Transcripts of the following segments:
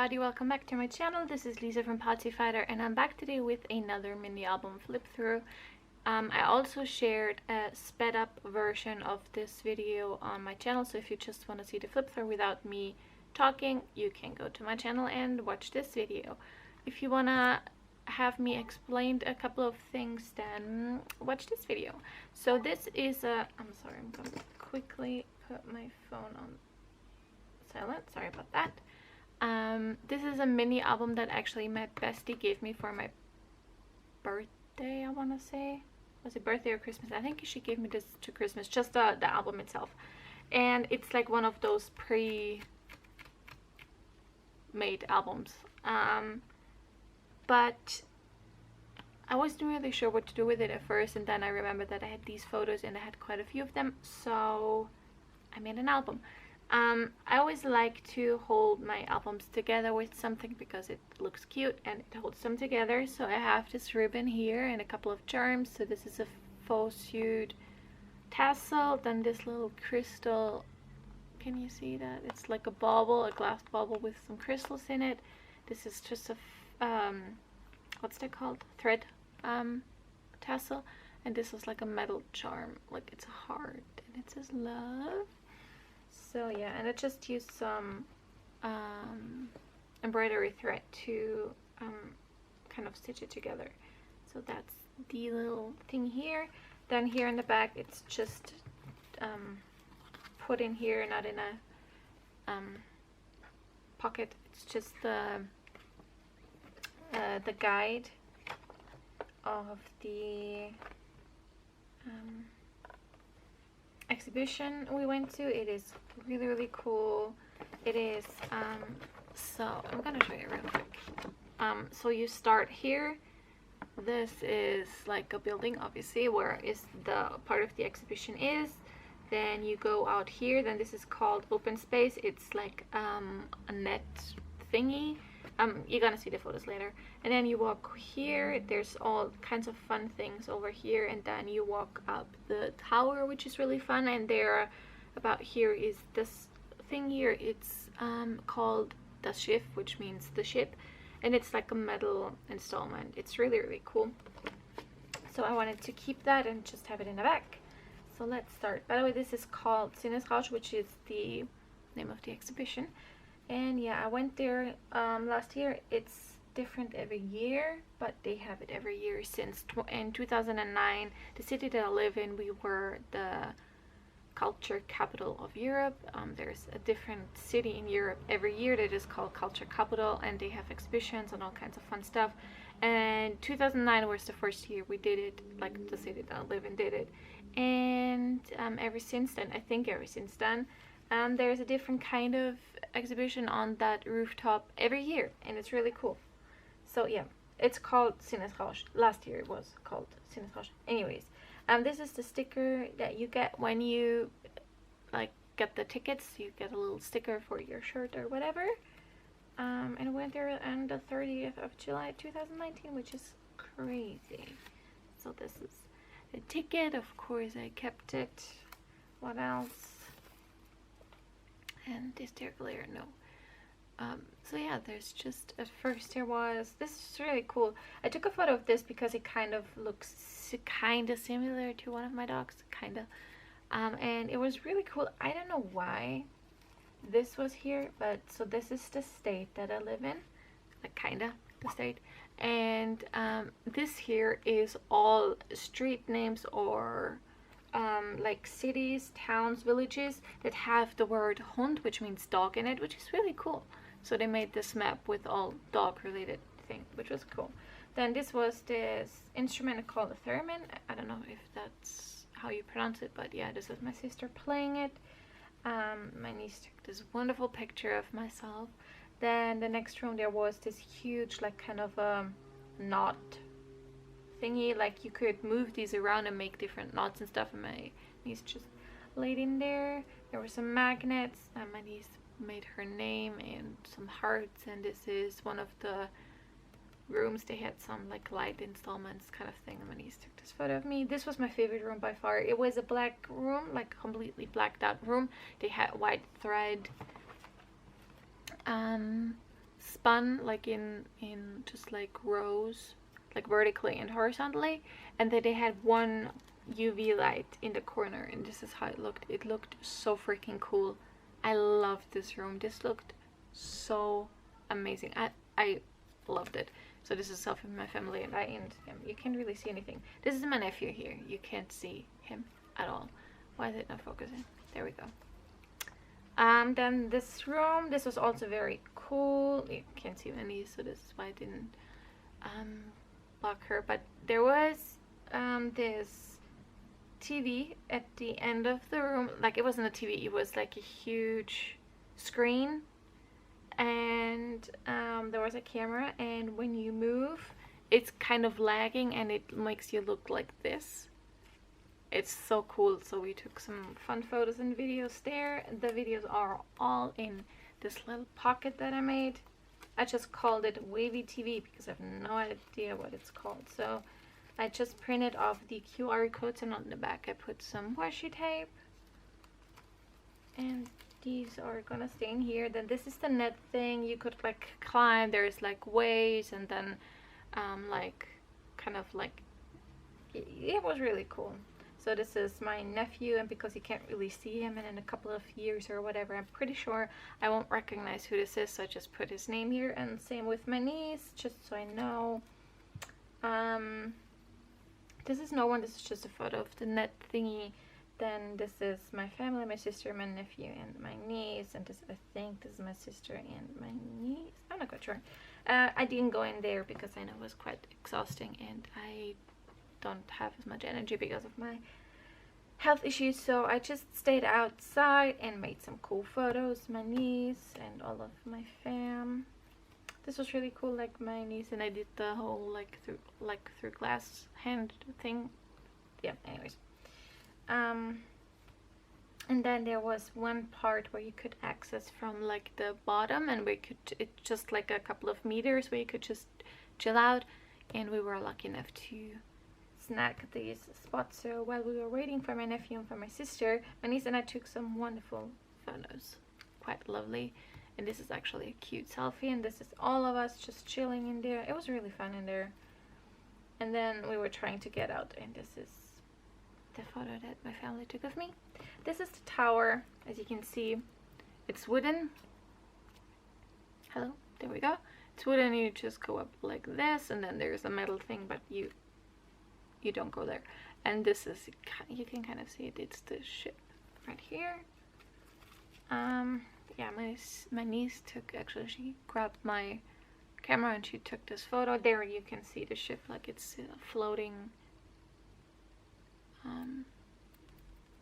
everybody, welcome back to my channel. This is Lisa from Potsiefighter and I'm back today with another mini album flip through. I also shared a sped up version of this video on my channel, so if you just want to see the flip through without me talking, you can go to my channel and watch this video. If you want to have me explained a couple of things, then watch this video. So this is a, I'm sorry, I'm going to quickly put my phone on silent, sorry about that. This is a mini album that actually my bestie gave me for my birthday, I want to say. Was it birthday or Christmas? I think she gave me this to Christmas, just the album itself. And it's like one of those pre-made albums. But I wasn't really sure what to do with it at first, and then I remembered that I had these photos and I had quite a few of them, so I made an album. I always like to hold my albums together with something because it looks cute and it holds them together. So I have this ribbon here and a couple of charms. So this is a faux suede tassel, then this little crystal, can you see that? It's like a bauble, a glass bauble with some crystals in it. This is just a what's that called? Thread tassel, and this is like a metal charm, like it's a heart and it says love. So yeah, and I just used some embroidery thread to kind of stitch it together. So that's the little thing here. Then here in the back, it's just put in here, not in a pocket. It's just the guide of the exhibition we went to. It is really cool. It is so I'm gonna show you real quick. So you start here. This is like a building, obviously, where is the part of the exhibition is. Then you go out here, then this is called open space. It's like a net thingy. You're gonna see the photos later. And then you walk here, there's all kinds of fun things over here, and then you walk up the tower, which is really fun. And there about here is this thing here. It's called das Schiff, which means the ship, and it's like a metal installment. It's really cool. So I wanted to keep that and just have it in the back. So let's start. By the way, this is called Sinnesrausch, which is the name of the exhibition. And yeah, I went there last year. It's different every year, but they have it every year since in 2009. The city that I live in, we were the culture capital of Europe. There's a different city in Europe every year that is called culture capital, and they have exhibitions and all kinds of fun stuff. And 2009 was the first year we did it, like the city that I live in did it. And ever since then, I think ever since then, there's a different kind of exhibition on that rooftop every year, and it's really cool. So yeah, it's called Sinnesrausch. Last year it was called Sinnesrausch. Anyways, this is the sticker that you get when you like get the tickets. You get a little sticker for your shirt or whatever. And we went there on the 30th of July 2019, which is crazy. So this is the ticket. Of course, I kept it. What else? And is there glare? No. So yeah, there's just, at first there was, this is really cool. I took a photo of this because it kind of looks kind of similar to one of my dogs, kind of. And it was really cool. I don't know why this was here, but so this is the state that I live in, like kind of the state. And this here is all street names or like cities, towns, villages that have the word Hund, which means dog, in it, which is really cool. So they made this map with all dog related things, which was cool. Then this was this instrument called a theremin. I don't know if that's how you pronounce it, but yeah, this is my sister playing it. My niece took this wonderful picture of myself. Then the next room there was this huge, like kind of a knot thingy, like you could move these around and make different knots and stuff, and my niece just laid in there. There were some magnets, and my niece made her name and some hearts, and this is one of the rooms. They had some like light installments kind of thing, and my niece took this photo of me. This was my favorite room by far. It was a black room, like completely blacked out room. They had white thread spun like in just like rows, like vertically and horizontally, and then they had one UV light in the corner, and this is how it looked. It looked so freaking cool. I loved this room. This looked so amazing. I loved it. So this is selfie of my family and I and him. You can't really see anything. This is my nephew here. You can't see him at all. Why is it not focusing? There we go. Then this room, this was also very cool. You can't see my niece, so this is why I didn't block her. But there was this TV at the end of the room. Like, it wasn't a TV, it was like a huge screen, and there was a camera, and when you move it's kind of lagging and it makes you look like this. It's so cool. So we took some fun photos and videos there. The videos are all in this little pocket that I made. I just called it Wavy TV because I have no idea what it's called. So I just printed off the QR codes, and on the back I put some washi tape. And these are gonna stay in here. Then this is the net thing. You could like climb. There's like ways, and then like kind of like, it was really cool. So this is my nephew, and because you can't really see him, and in a couple of years or whatever, I'm pretty sure I won't recognize who this is, so I just put his name here. And same with my niece, just so I know. This is no one, this is just a photo of the net thingy. Then this is my family, my sister, my nephew, and my niece. And this, I think this is my sister and my niece. I'm not quite sure. I didn't go in there because I know it was quite exhausting, and I don't have as much energy because of my health issues, so I just stayed outside and made some cool photos. My niece and all of my fam. This was really cool, like my niece and I did the whole like through glass hand thing. Yeah, anyways. And then there was one part where you could access from like the bottom, and we could, it's just like a couple of meters where you could just chill out, and we were lucky enough to snack these spots. So while we were waiting for my nephew and for my sister, my niece and I took some wonderful photos. Quite lovely. And this is actually a cute selfie, and this is all of us just chilling in there. It was really fun in there. And then we were trying to get out, and this is the photo that my family took of me. This is the tower. As you can see, it's wooden. Hello, there we go. It's wooden. You just go up like this, and then there's a metal thing, but you don't go there. And this is, you can kind of see it, it's the ship right here. Yeah, my niece took, actually she grabbed my camera and she took this photo. There you can see the ship, like it's floating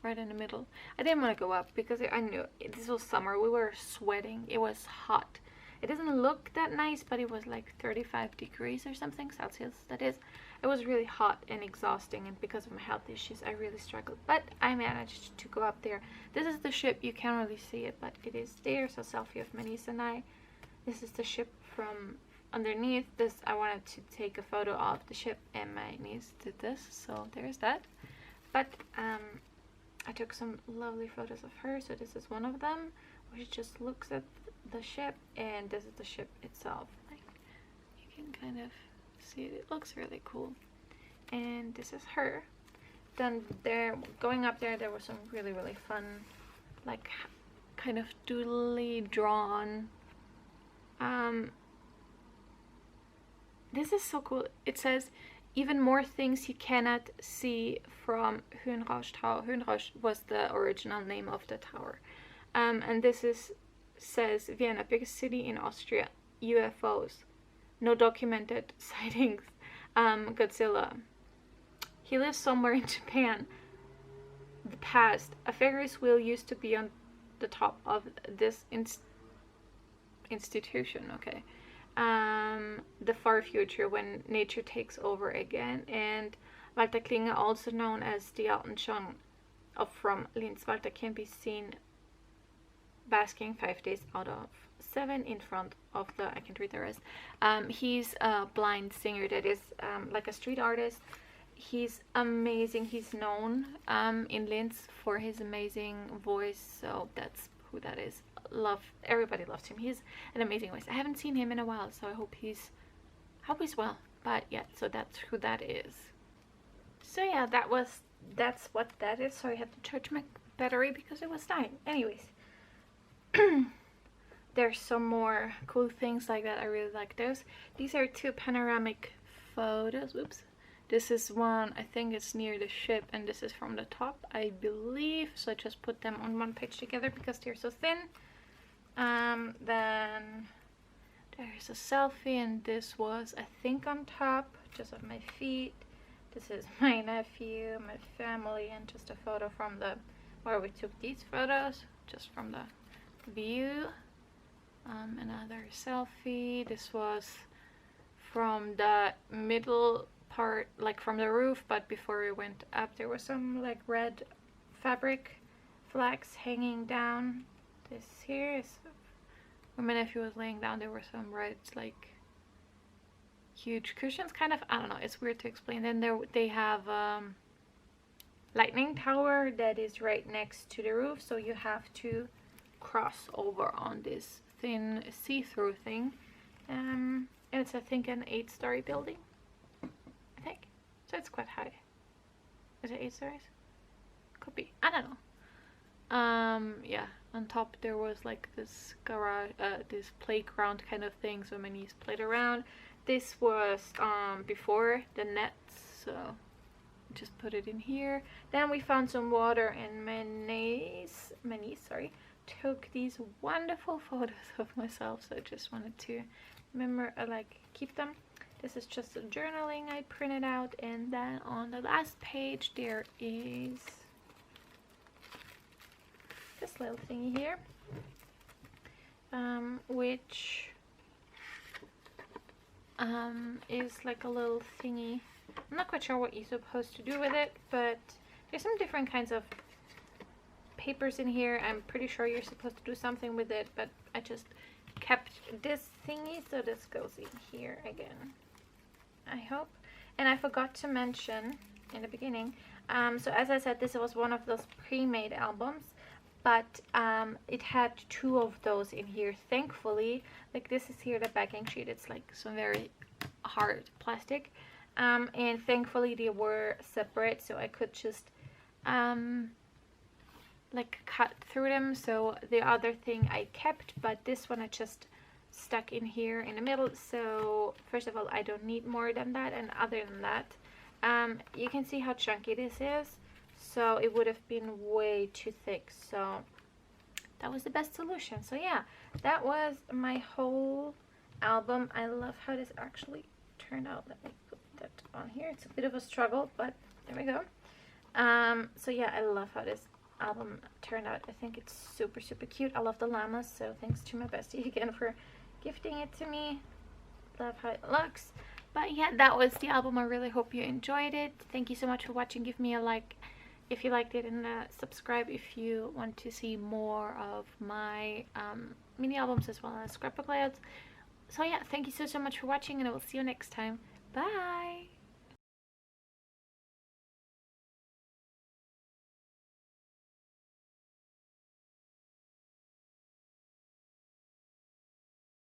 right in the middle. I didn't want to go up because I knew this was summer. We were sweating. It was hot. It doesn't look that nice, but it was like 35 degrees or something Celsius, that is. It was really hot and exhausting, and because of my health issues I really struggled, but I managed to go up there. This is the ship. You can't really see it, but it is there. So selfie of my niece and I. This is the ship from underneath. This, I wanted to take a photo of the ship, and my niece did this, so there's that. But I took some lovely photos of her. So this is one of them where she just looks at the ship, and this is the ship itself. Like, you can kind of see it. It looks really cool. And this is her. Then there, going up there, there was some really fun, like kind of doodly drawn. This is so cool. It says, even more things you cannot see from Sinnesrausch Tower. Sinnesrausch was the original name of the tower. And this is, says Vienna, biggest city in Austria, UFOs, no documented sightings, Godzilla. He lives somewhere in Japan. The past, a Ferris wheel used to be on the top of this institution, okay. The far future, when nature takes over again. And Walter Klinger, also known as the Elton John from Linz. Walter can be seen basking 5 days out of 7 in front of the, I can't read the rest. He's a blind singer that is like a street artist. He's amazing. He's known in Linz for his amazing voice, so that's who that is. everybody loves him. He's an amazing voice. I haven't seen him in a while, so I hope he's well. But yeah, so that's who that is. So yeah, that's what that is. So I had to charge my battery because it was dying. Anyways, there's some more cool things like that. I really like those. These are 2 panoramic photos. Whoops. This is one, I think it's near the ship, and this is from the top, I believe. So I just put them on one page together because they're so thin. Then there's a selfie, and this was, I think, on top, just of my feet. This is my nephew, my family, and just a photo from where we took these photos, just from the view. Another selfie. This was from the middle part, like from the roof, but before we went up there was some like red fabric flags hanging down. This here is when my nephew was laying down. There were some red like huge cushions, kind of. I don't know, it's weird to explain. Then they have lightning tower that is right next to the roof, so you have to cross over on this thin see-through thing. And it's, I think, an 8-story building, I think. So it's quite high. Is it 8 stories? Could be. I don't know. Yeah, on top there was like this garage, this playground kind of thing, so my niece played around. This was before the nets, so just put it in here. Then we found some water, and my niece, took these wonderful photos of myself, so I just wanted to remember, like, keep them. This is just a journaling I printed out, and then on the last page there is this little thingy here, which is like a little thingy. I'm not quite sure what you're supposed to do with it, but there's some different kinds of papers in here. I'm pretty sure you're supposed to do something with it, but I just kept this thingy, so this goes in here again, I hope. And I forgot to mention in the beginning, so as I said, this was one of those pre-made albums, but it had 2 of those in here, thankfully. Like, this is here the backing sheet. It's like some very hard plastic, and thankfully they were separate, so I could just like cut through them. So the other thing I kept, but this one I just stuck in here in the middle. So first of all, I don't need more than that, and other than that, you can see how chunky this is, so it would have been way too thick, so that was the best solution. So yeah, that was my whole album. I love how this actually turned out. Let me put that on here. It's a bit of a struggle, but there we go. So yeah, I love how this album turned out. I think it's super cute. I love the llamas, so thanks to my bestie again for gifting it to me. Love how it looks. But yeah, that was the album. I really hope you enjoyed it. Thank you so much for watching. Give me a like if you liked it, and subscribe if you want to see more of my mini albums as well as scrapbook layouts. So yeah, thank you so much for watching, and I will see you next time. Bye!